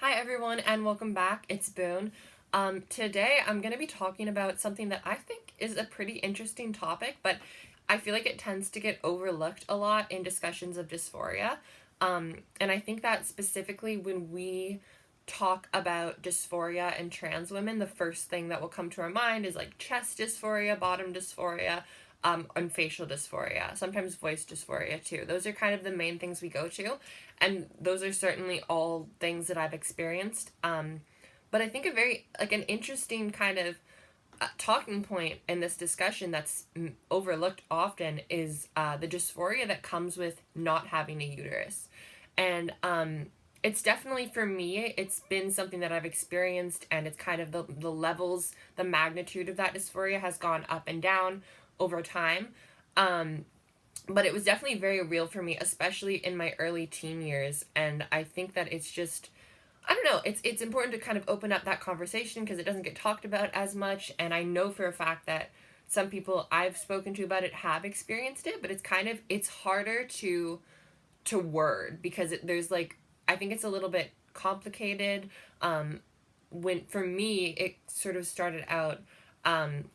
Hi everyone and welcome back. It's Boone. Today I'm going to be talking about something that I think is a pretty interesting topic, but I feel like it tends to get overlooked a lot in discussions of dysphoria. And I think that specifically when we talk about dysphoria and trans women, the first thing that will come to our mind is like chest dysphoria, bottom dysphoria, and facial dysphoria, sometimes voice dysphoria too. Those are kind of the main things we go to, and those are certainly all things that I've experienced. But I think a very like an interesting kind of talking point in this discussion that's overlooked often is the dysphoria that comes with not having a uterus, and it's definitely for me. It's been something that I've experienced, and it's kind of the levels, the magnitude of that dysphoria has gone up and down over time. Um, but it was definitely very real for me, especially in my early teen years. And I think that it's just, I don't know, it's important to kind of open up that conversation because it doesn't get talked about as much. And I know for a fact that some people I've spoken to about it have experienced it, but it's harder to word because there's like, I think it's a little bit complicated. When for me it sort of started out um,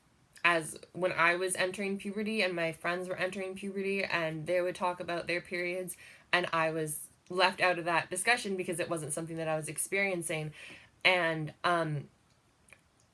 as when I was entering puberty and my friends were entering puberty and they would talk about their periods, and I was left out of that discussion because it wasn't something that I was experiencing. And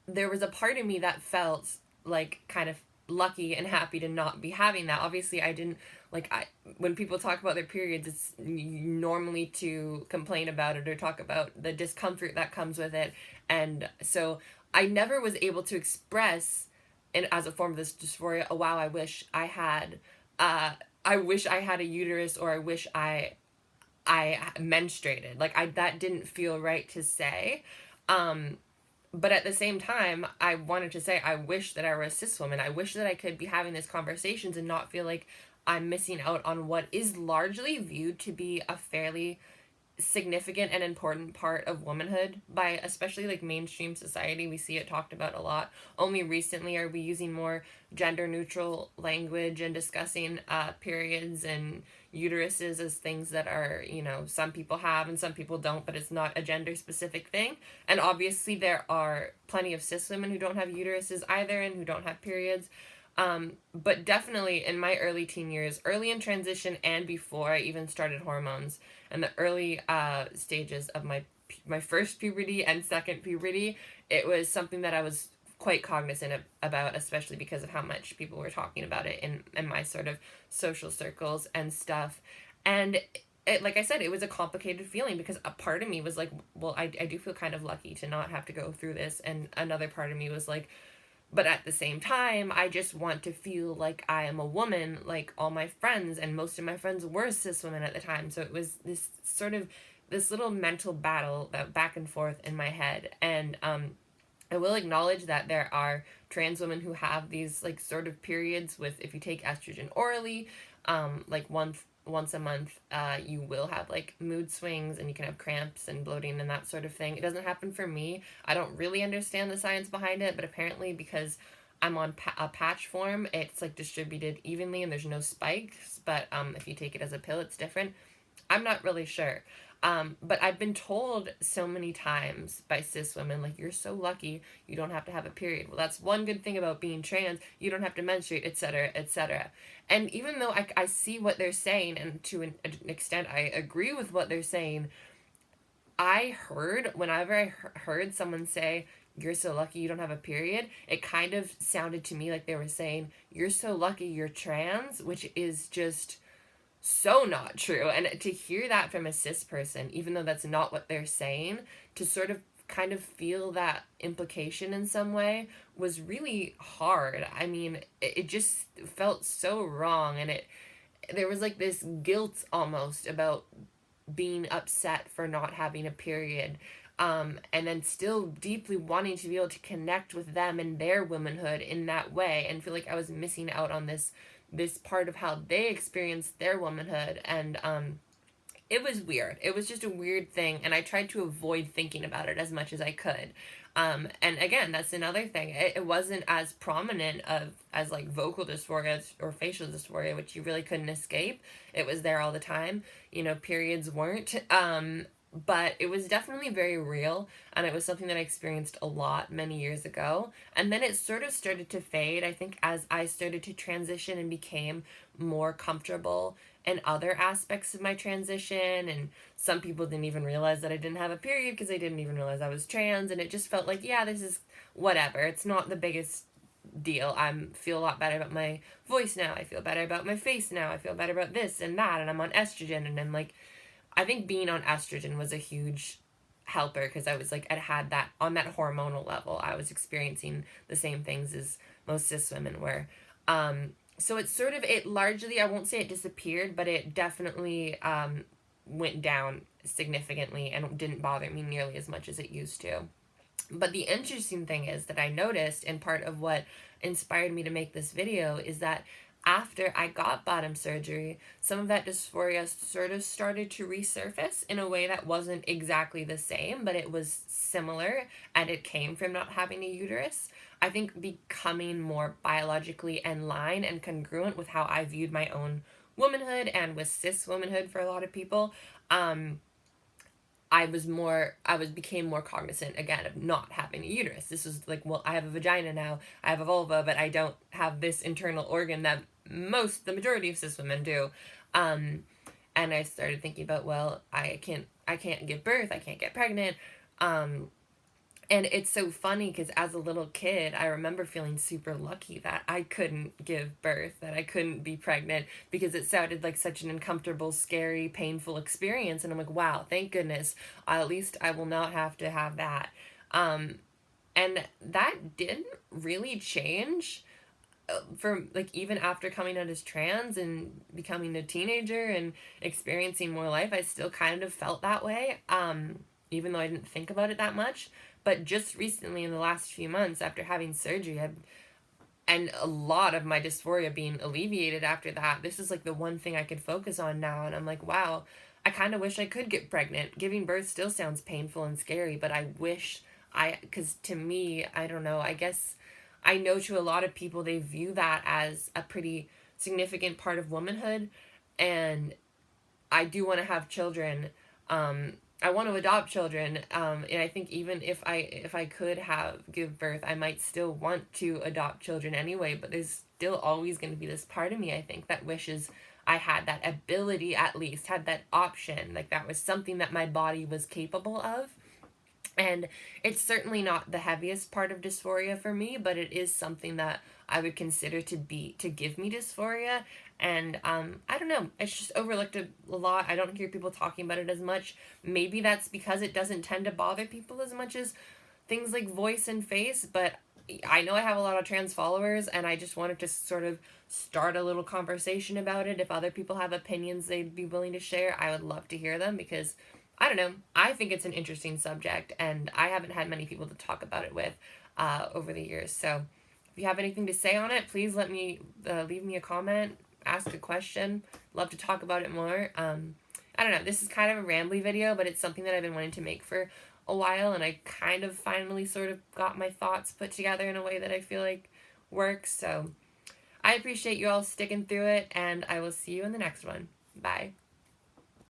there was a part of me that felt like kind of lucky and happy to not be having that. Obviously, I didn't like I when people talk about their periods, it's normally to complain about it or talk about the discomfort that comes with it. And so I never was able to express and as a form of this dysphoria, oh wow, uh I wish I had a uterus, or I menstruated. Like I that didn't feel right to say. Um but at the same time, I wanted to say I wish that I were a cis woman. I wish that I could be having these conversations and not feel like I'm missing out on what is largely viewed to be a fairly significant and important part of womanhood by especially like mainstream society. We see it talked about a lot. Only recently are we using more gender neutral language and discussing periods and uteruses as things that are, some people have and some people don't, but it's not a gender specific thing. And obviously there are plenty of cis women who don't have uteruses either and who don't have periods. But definitely in my early teen years, early in transition and before I even started hormones, and the early stages of my first puberty and second puberty, it was something that I was quite cognizant about, especially because of how much people were talking about it in my sort of social circles and stuff. And it, like I said, it was a complicated feeling because a part of me was like, well, I do feel kind of lucky to not have to go through this. And another part of me was like, but at the same time, I just want to feel like I am a woman, like all my friends, and most of my friends were cis women at the time. So it was this sort of this little mental battle that back and forth in my head. And I will acknowledge that there are trans women who have these like sort of periods with, if you take estrogen orally, like once a month, you will have like mood swings and you can have cramps and bloating and that sort of thing. It doesn't happen for me. I don't really understand the science behind it, but apparently because I'm on a patch form, it's like distributed evenly and there's no spikes. But if you take it as a pill, it's different. I'm not really sure. But I've been told so many times by cis women, like, you're so lucky you don't have to have a period. Well, that's one good thing about being trans. You don't have to menstruate, etc., etc. And even though I see what they're saying, and to an extent I agree with what they're saying, whenever I heard someone say, you're so lucky you don't have a period, it kind of sounded to me like they were saying, you're so lucky you're trans, which is just so not true. And to hear that from a cis person, even though that's not what they're saying, to sort of kind of feel that implication in some way was really hard. I mean, it just felt so wrong, and there was like this guilt almost about being upset for not having a period. And then still deeply wanting to be able to connect with them and their womanhood in that way, and feel like I was missing out on this part of how they experienced their womanhood. And it was weird. It was just a weird thing, and I tried to avoid thinking about it as much as I could. And again, that's another thing. It wasn't as prominent as like vocal dysphoria or facial dysphoria, which you really couldn't escape. It was there all the time. Periods weren't. but it was definitely very real, and it was something that I experienced a lot many years ago. And then it sort of started to fade, I think, as I started to transition and became more comfortable in other aspects of my transition. And some people didn't even realize that I didn't have a period because they didn't even realize I was trans, and it just felt like, yeah, this is whatever. It's not the biggest deal. I feel a lot better about my voice now. I feel better about my face now. I feel better about this and that, and I'm on estrogen, and I'm like, I think being on estrogen was a huge helper because I was like, I had that on that hormonal level. I was experiencing the same things as most cis women were. So it's sort of, it largely, I won't say it disappeared, but it definitely went down significantly and didn't bother me nearly as much as it used to. But the interesting thing is that I noticed, and part of what inspired me to make this video is that after I got bottom surgery, some of that dysphoria sort of started to resurface in a way that wasn't exactly the same, but it was similar, and it came from not having a uterus. I think becoming more biologically in line and congruent with how I viewed my own womanhood and with cis womanhood for a lot of people. I was became more cognizant again of not having a uterus. This was like, well, I have a vagina now, I have a vulva, but I don't have this internal organ that the majority of cis women do. Um, and I started thinking about, well, I can't give birth, I can't get pregnant. Um, and it's so funny because as a little kid, I remember feeling super lucky that I couldn't give birth, that I couldn't be pregnant, because it sounded like such an uncomfortable, scary, painful experience. And I'm like, wow, thank goodness. At least I will not have to have that. Um, and that didn't really change for like even after coming out as trans and becoming a teenager and experiencing more life. I still kind of felt that way, even though I didn't think about it that much. But just recently, in the last few months after having surgery, and a lot of my dysphoria being alleviated after that, this is like the one thing I could focus on now. And I'm like, wow, I kind of wish I could get pregnant. Giving birth still sounds painful and scary, but I wish because to me, I don't know, I guess I know to a lot of people, they view that as a pretty significant part of womanhood. And I do want to have children. I want to adopt children, and I think even if I could have give birth, I might still want to adopt children anyway. But there's still always going to be this part of me, I think, that wishes I had that ability, at least had that option, like that was something that my body was capable of. And it's certainly not the heaviest part of dysphoria for me, but it is something that I would consider to give me dysphoria. And I don't know, it's just overlooked a lot. I don't hear people talking about it as much. Maybe that's because it doesn't tend to bother people as much as things like voice and face. But I know I have a lot of trans followers, and I just wanted to sort of start a little conversation about it. If other people have opinions they'd be willing to share, I would love to hear them, because I don't know, I think it's an interesting subject, and I haven't had many people to talk about it with over the years. So if you have anything to say on it, please leave me a comment, ask a question. Love to talk about it more. I don't know, this is kind of a rambly video, but it's something that I've been wanting to make for a while, and I kind of finally sort of got my thoughts put together in a way that I feel like works. So I appreciate you all sticking through it, and I will see you in the next one. Bye.